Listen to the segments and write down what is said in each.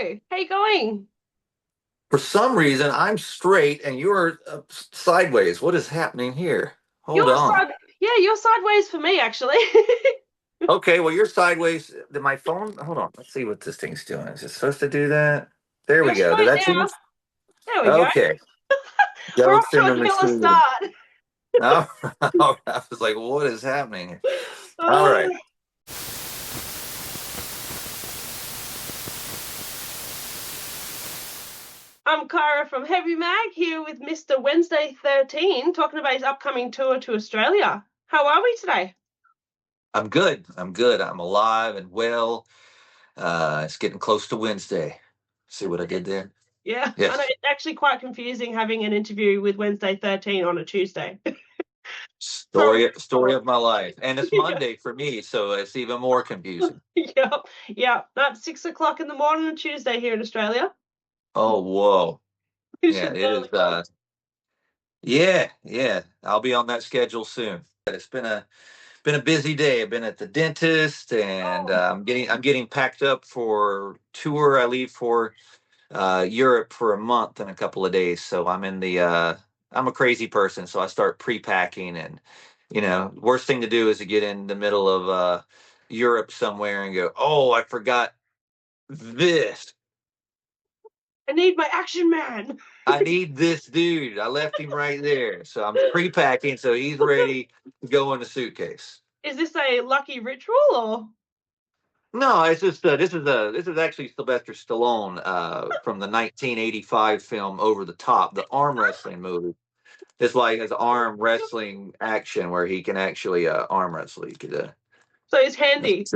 Hello. How you going? For some reason, I'm straight and you're sideways. What is happening here? Hold You're on. side. Yeah, you're sideways for me, actually. Okay, well, you're sideways. Did my phone? Hold on. Let's see what this thing's doing. Is it supposed to do that? There we You're go. Did straight that now. change? There we go. Okay. We're off Ghost to in a the killer machine. start. Oh, I was like, what is happening? All Oh, right. I'm Kyra from Heavy Mag here with Mr. Wednesday 13 talking about his upcoming tour to Australia. How are we today? I'm good. I'm good. I'm alive and well. It's getting close to Wednesday. See what I did there? Yeah, I know Yes. it's actually quite confusing having an interview with Wednesday 13 on a Tuesday. From Story of my life. And it's Monday for me, so it's even more confusing. yeah, yeah, that's 6 o'clock in the morning on Tuesday here in Australia. Oh, whoa. We Yeah, should it is. Yeah. I'll be on that schedule soon. But it's been a busy day. I've been at the dentist, and Oh, I'm getting packed up for tour. I leave for Europe for a month in a couple of days. So I'm a crazy person, so I start pre-packing, and worst thing to do is to get in the middle of Europe somewhere and go, oh, I forgot this. I need my action man. I need this dude. I left him right there. So I'm pre-packing, so he's ready to go in the suitcase. Is this a lucky ritual or? No, it's just this is actually Sylvester Stallone from the 1985 film Over the Top, the arm wrestling movie. It's like his arm wrestling action where he can actually arm wrestle. He could, So it's handy.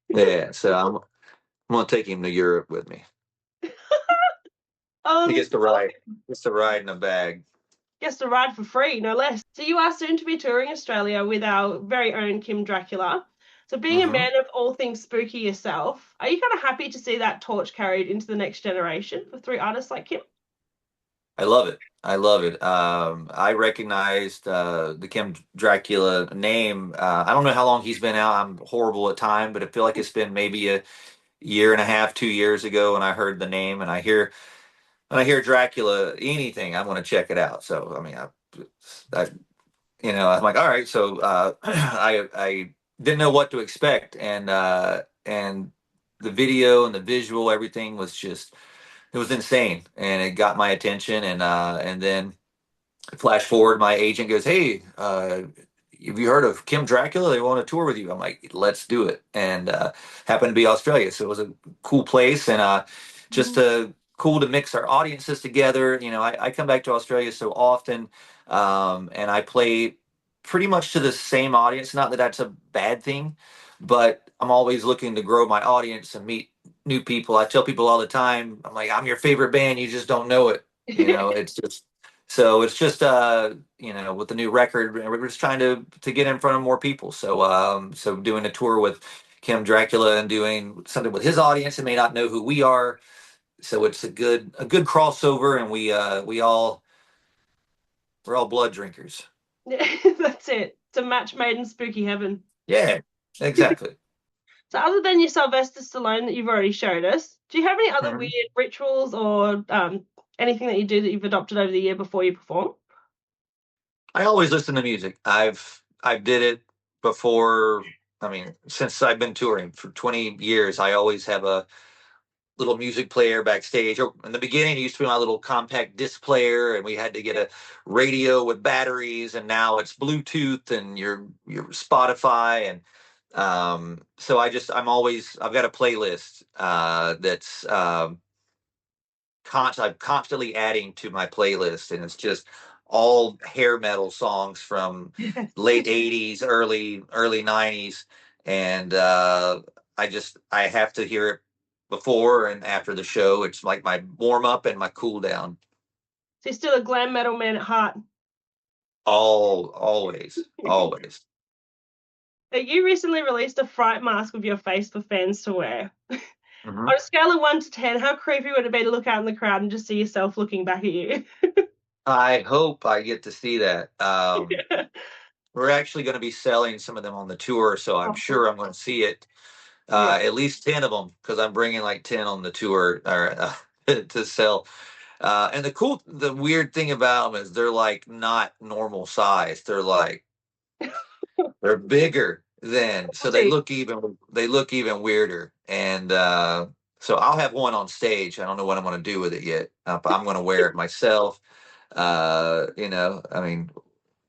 yeah. So I'm gonna take him to Europe with me. He Um, gets to ride. Gets to ride in a bag. Gets to ride for free, no less. So you are soon to be touring Australia with our very own Kim Dracula. So being a Hmm. man of all things spooky yourself, are you kind of happy to see that torch carried into the next generation for three artists like Kim? I love it. I love it. I recognized the Kim Dracula name. I don't know how long he's been out. I'm horrible at time, but I feel like it's been maybe a year and a half, 2 years ago when I heard the name, and I hear Dracula, anything, I'm going to check it out. So I mean, I I'm like, all right. So I didn't know what to expect, and the video and the visual, everything was just it was insane, and it got my attention, and then flash forward, my agent goes, "Hey, have you heard of Kim Dracula? They want to tour with you." I'm like, "Let's do it." And happened to be Australia, so it was a cool place, and just cool to mix our audiences together. I come back to Australia so often, and I play pretty much to the same audience. Not that that's a bad thing, but I'm always looking to grow my audience and meet new people. I tell people all the time, I'm like, "I'm your favorite band. You just don't know it." It's just so it's just with the new record, we're just trying to get in front of more people. So doing a tour with Kim Dracula and doing something with his audience that may not know who we are. So it's a good crossover, and we're all blood drinkers. That's it. It's a match made in spooky heaven. Yeah, exactly. So other than your Sylvester Stallone that you've already showed us, do you have any other Mhm. weird rituals or anything that you do that you've adopted over the year before you perform? I always listen to music. I've did it before. I mean, since I've been touring for 20 years, I always have a little music player backstage. Or in the beginning, it used to be my little compact disc player, and we had to get a radio with batteries, and now it's Bluetooth and your Spotify, and so I've got a playlist that's I'm constantly adding to my playlist, and it's just all hair metal songs from late '80s, early '90s, and I have to hear it before and after the show. It's like my warm up and my cool down. So you're still a glam metal man at heart. Always. You recently released a fright mask with your face for fans to wear. Hmm. On a scale of 1 to 10, how creepy would it be to look out in the crowd and just see yourself looking back at you? I hope I get to see that. We're actually going to be selling some of them on the tour, so I'm Oh, cool. sure I'm going to see it. Yeah. At least 10 of them, because I'm bringing like 10 on the tour or to sell. And the weird thing about them is they're like not normal size. They're bigger than, so See. they look even weirder. And so I'll have one on stage. I don't know what I'm going to do with it yet. I'm going to wear it myself. I mean,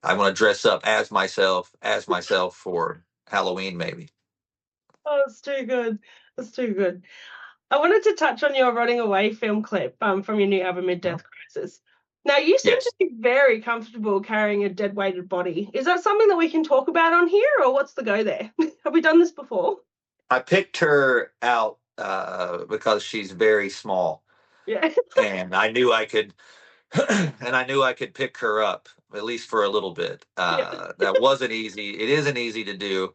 I want to dress up as myself for Halloween, maybe. Oh, it's too good. It's too good. I wanted to touch on your running away film clip from your new album, Mid Death Crisis. Now, you seem to Yes. be very comfortable carrying a dead weighted body. Is that something that we can talk about on here, or what's the go there? Have we done this before? I picked her out because she's very small, Yeah. and I knew I could, and I knew I could pick her up at least for a little bit. Yeah. That wasn't easy. It isn't easy to do,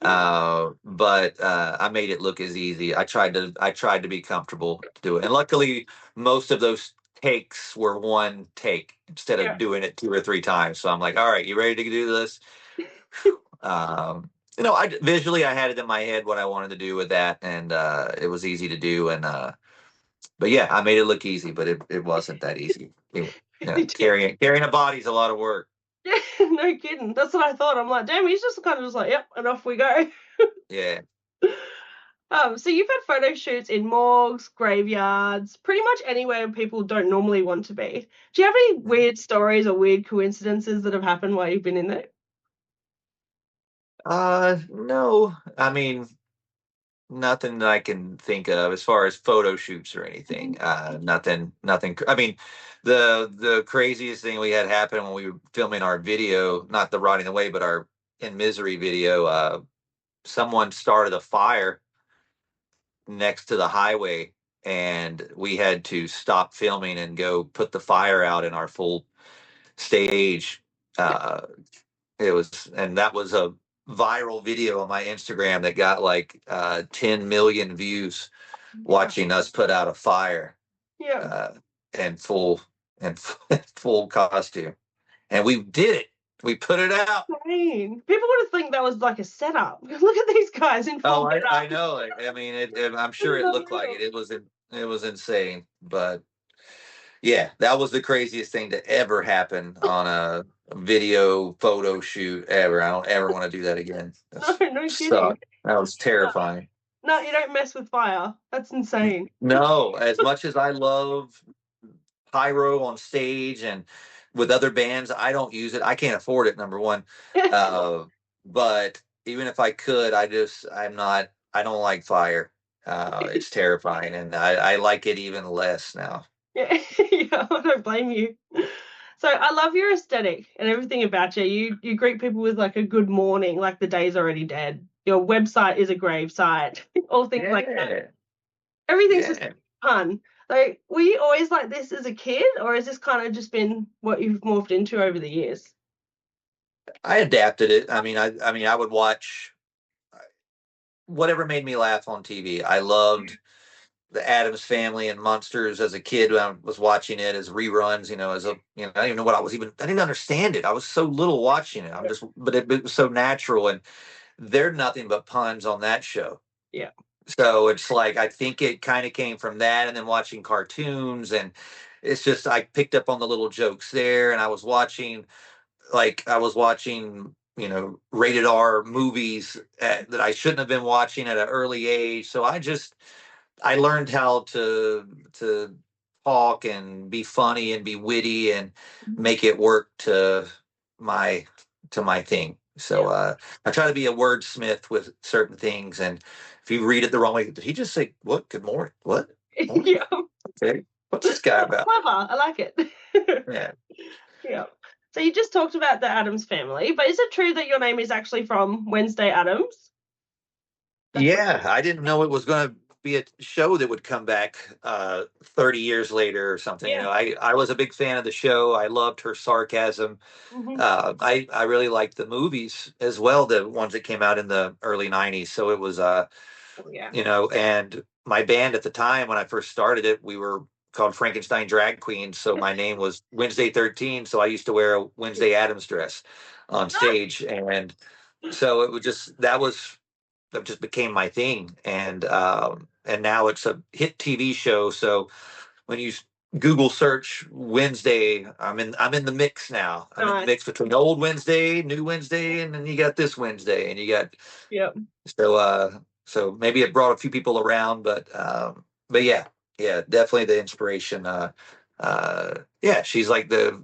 Yeah. but I made it look as easy. I tried to be comfortable to do it, and luckily, most of those takes were one take instead of Yeah. doing it two or three times. So I'm like, all right, you ready to do this? Um, visually, I had it in my head what I wanted to do with that, and it was easy to do. And but yeah, I made it look easy, but it wasn't that easy. You did. Carrying a body is a lot of work. Yeah, no kidding. That's what I thought. I'm like, damn, he's just kind of just like, yep, and off we go. Yeah. So you've had photo shoots in morgues, graveyards, pretty much anywhere people don't normally want to be. Do you have any weird stories or weird coincidences that have happened while you've been in there? No. I mean, nothing that I can think of as far as photo shoots or anything. Nothing. I mean, the craziest thing we had happen when we were filming our video, not the rotting away, but our In Misery video. Someone started a fire next to the highway, and we had to stop filming and go put the fire out in our full stage. Uh, and that was a viral video on my Instagram that got like 10 million views Yeah. watching us put out a fire Yeah. uh, in and full costume, and we did it. We put it out. Insane. People would have think that was like a setup. Look at these guys in full Oh, get I up. know. I mean, I'm This sure is it looked like unreal. it. It was insane, but yeah, that was the craziest thing to ever happen on a video photo shoot ever. I don't ever want to do that again. No, That's no kidding. sucked. That was No, terrifying. no, you don't mess with fire. That's insane. No, as much as I love pyro on stage and with other bands, I don't use it. I can't afford it, number one. Uh, but even if I could, I don't like fire. It's terrifying, and I like it even less now. Yeah, yeah, I don't blame you. So I love your aesthetic and everything about you. You greet people with like a good morning, like the day's already dead. Your website is a grave site, all things like that. Yeah, Everything's just yeah. fun. Like, were you always like this as a kid, or has this kind of just been what you've morphed into over the years? I adapted it. I mean, I would watch whatever made me laugh on TV. I loved the Adams Family and Monsters as a kid when I was watching it as reruns. I didn't even know I didn't understand it. I was so little watching it. But it was so natural, and they're nothing but puns on that show. Yeah. So it's like I think it kind of came from that, and then watching cartoons, and it's just I picked up on the little jokes there, and I was watching, rated R movies that I shouldn't have been watching at an early age. So I learned how to talk and be funny and be witty and make it work my to my thing. So Yeah. I try to be a wordsmith with certain things, and if you read it the wrong way, did he just say what? Good morning. What? Morning? Yeah. Okay. What's this guy about? Clever. I like it. Yeah. Yeah. So you just talked about the Adams family, but is it true that your name is actually from Wednesday Adams? That's what. Yeah, I didn't know it was going to be a show that would come back 30 years later or something. Yeah. I was a big fan of the show. I loved her sarcasm. Hmm. I really liked the movies as well, the ones that came out in the early 90s. So it was, Oh, yeah. and my band at the time when I first started it, we were called Frankenstein Drag Queens. So my name was Wednesday 13. So I used to wear a Wednesday Adams dress on stage. And so it was just, that was that just became my thing, and now it's a hit TV show. So when you Google search Wednesday, I'm in the mix now. I'm in the Nice. mix between old Wednesday, new Wednesday, and then you got this Wednesday, and you got Yep. so maybe it brought a few people around, but yeah, yeah, definitely the inspiration. Yeah, she's like the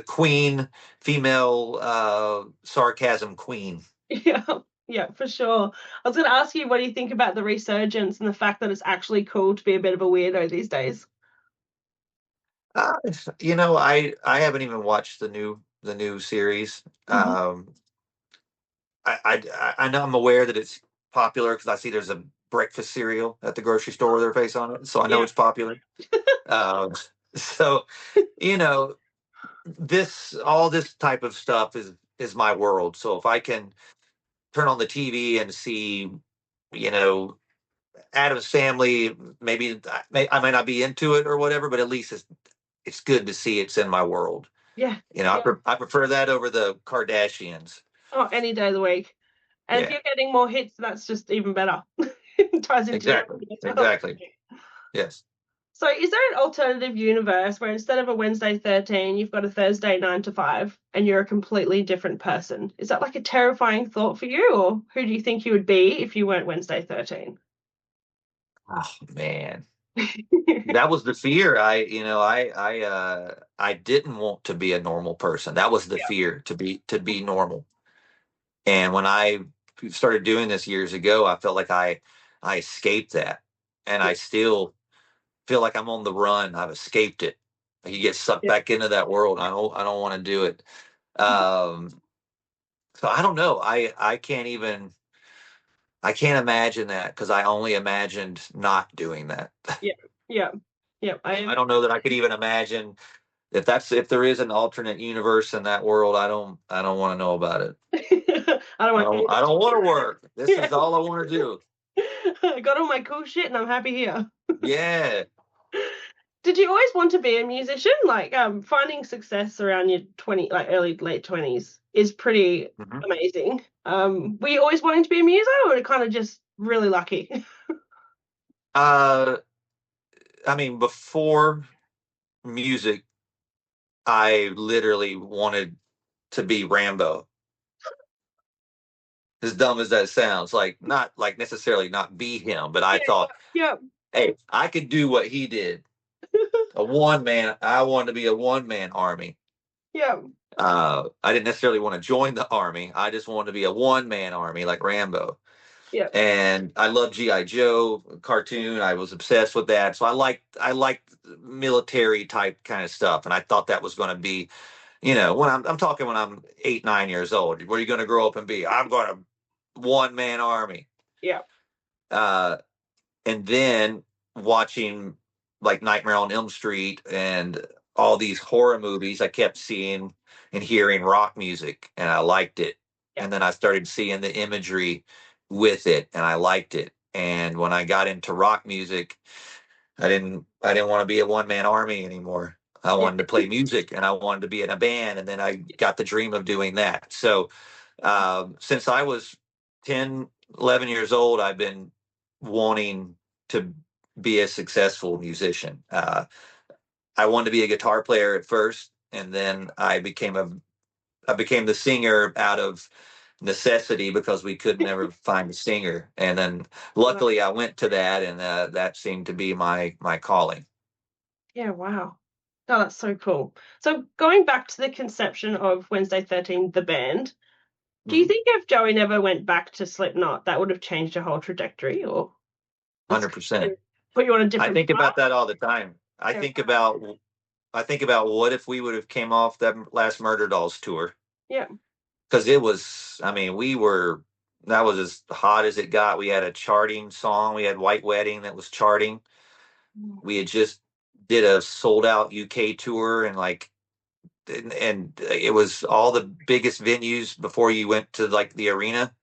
queen, female sarcasm queen. Yeah. Yeah, for sure. I was going to ask you, what do you think about the resurgence and the fact that it's actually cool to be a bit of a weirdo these days? Uh, I haven't even watched the new series. Hmm. I know I'm aware that it's popular because I see there's a breakfast cereal at the grocery store with her face on it, so I know Yeah. it's popular. Um, so you know, all this type of stuff is my world. So if I can turn on the TV and see, you know, Adam's Family, maybe I might not be into it or whatever, but at least it's good to see it's in my world. Yeah. I, Yeah. I prefer that over the Kardashians. Oh, any day of the week. And if Yeah, you're getting more hits, that's just even better. It ties into your exactly, hobby as well. exactly. Yes. So, is there an alternative universe where instead of a Wednesday 13, you've got a Thursday 9 to 5 and you're a completely different person? Is that like a terrifying thought for you, or who do you think you would be if you weren't Wednesday 13? Oh man, that was the fear. I didn't want to be a normal person. That was the Yeah. fear, to be normal. And when I started doing this years ago, I felt like I escaped that, and Yeah. I still feel like I'm on the run. I've escaped it. You get sucked Yeah. back into that world. I don't want to do it. Um, so I don't know. I can't imagine that because I only imagined not doing that. Yeah. Yeah. Yeah. I don't know that I could even imagine if there is an alternate universe in that world. I don't want to know about it. I don't I want don't any. I don't want to work. This Yeah. is all I want to do. I got all my cool shit and I'm happy here. Yeah. Did you always want to be a musician? Like, finding success around your 20, like early, late 20s is pretty Mhm. amazing. Were you always wanting to be a muso or kind of just really lucky? Uh, I mean, before music, I literally wanted to be Rambo. As dumb as that sounds, like not like necessarily not be him, but I Yeah, thought, yeah, hey, I could do what he did. A one man. I wanted to be a one man army. yeah, I didn't necessarily want to join the army. I just wanted to be a one man army like Rambo. yeah, And I love GI Joe cartoon. I was obsessed with that. So I liked military type kind of stuff, and I thought that was going to be, when I'm talking when I'm 8 9 years old. Where are you going to grow up and be? I'm going to one man army. yeah, Uh, and then watching like Nightmare on Elm Street and all these horror movies, I kept seeing and hearing rock music, and I liked it. yeah, And then I started seeing the imagery with it, and I liked it. And when I got into rock music, I didn't want to be a one man army anymore. I yeah, wanted to play music, and I wanted to be in a band, and then I got the dream of doing that. So since I was 10, 11 years old, I've been wanting to be a successful musician. I wanted to be a guitar player at first, and then I became the singer out of necessity because we could never find a singer. And then luckily I went to that, and that seemed to be my calling. yeah, wow. Oh, that's so cool. So going back to the conception of Wednesday 13, the band, do you Mhm. think if Joey never went back to Slipknot, that would have changed your whole trajectory, or it's 100%. put you on a I different think about that all the time. I path? think about I think about what if we would have came off that last Murderdolls tour, Yeah. because it was, I mean, that was as hot as it got. We had a charting song. We had White Wedding that was charting. Yeah. We had just did a sold out UK tour, and it was all the biggest venues before you went to like the arena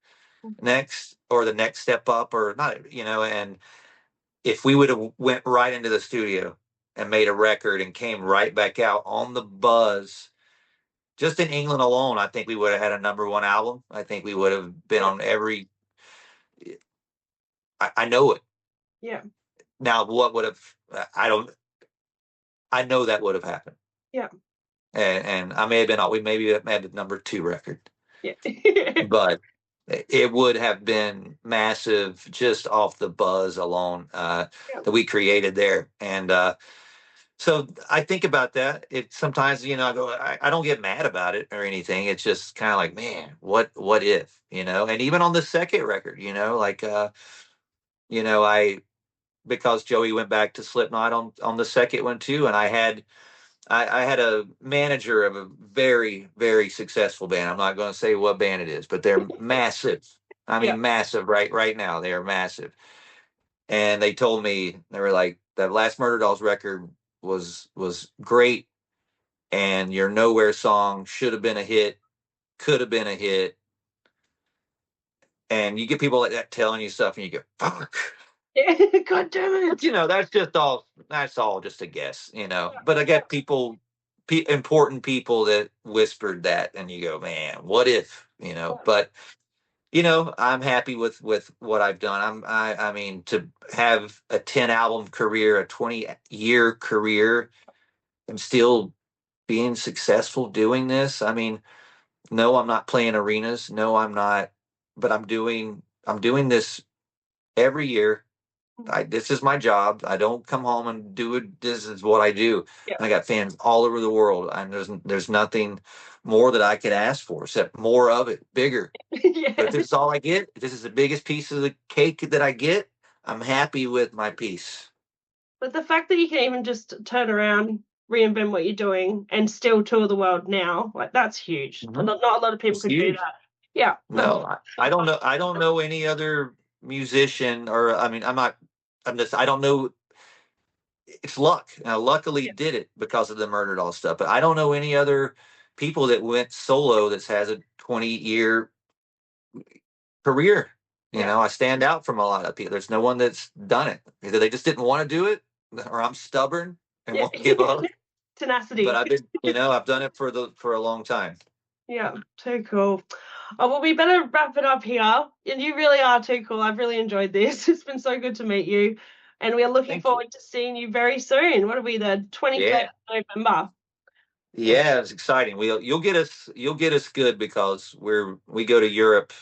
next, or the next step up, or not, and if we would have went right into the studio and made a record and came right back out on the buzz, just in England alone, I think we would have had a number one album. I think we would have been on every I know it. Yeah. Now, what would have, I don't, I know that would have happened. Yeah. And I may have been, we maybe have had the number 2 record, Yeah. but it would have been massive just off the buzz alone Yeah. that we created there. And so I think about that. It sometimes, I go, I don't get mad about it or anything. It's just kind of like, man, what if, and even on the second record, like, I, because Joey went back to Slipknot on the second one too. And I had a manager of a very, very successful band. I'm not going to say what band it is, but they're massive. I Yeah. mean, massive right now. They are massive. And they told me, they were like, that last Murderdolls record was great. And your Nowhere song should have been a hit, could have been a hit. And you get people like that telling you stuff and you go, fuck. Yeah. God damn it. That's all just a guess, but I get people, important people that whispered that, and you go, man, what if, but I'm happy with what I've done. I mean, to have a 10 album career, a 20-year career, and still being successful doing this. I mean, no, I'm not playing arenas. No, I'm not, but I'm doing this every year. This is my job. I don't come home and do it. This is what I do. Yeah. And I got fans all over the world. And there's nothing more that I could ask for except more of it, bigger. Yeah. But if this is all I get, if this is the biggest piece of the cake that I get, I'm happy with my piece. But the fact that you can even just turn around, reinvent what you're doing, and still tour the world now, like that's huge. Mm-hmm. Not a lot of people It's could do huge. that. Yeah. No, I don't know. I don't know any other musician, or I mean, I don't know. It's luck. Now, luckily Yeah. did it because of the Murderdolls stuff, but I don't know any other people that went solo that has a 20-year career. Yeah. I stand out from a lot of people. There's no one that's done it. Either they just didn't want to do it, or I'm stubborn and Yeah. won't give up. But Tenacity. I've done it for a long time. Yeah, too cool. Oh, well, we better wrap it up here. And you really are too cool. I've really enjoyed this. It's been so good to meet you. And we are looking Thank you. forward to seeing you very soon. What are we, the 23rd of November? Yeah, it's exciting. You'll get us good because we go to Europe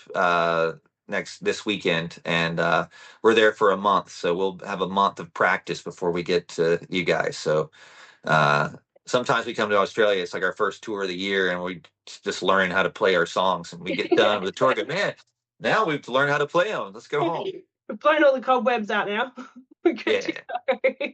this weekend, and we're there for a month. So we'll have a month of practice before we get to you guys. So uh, sometimes we come to Australia, it's like our first tour of the year, and we just learn how to play our songs, and we get done with the tour. Go, man, now we've learned how to play them. Let's go home. We've blown all the cobwebs out now. We're good to Yeah. go.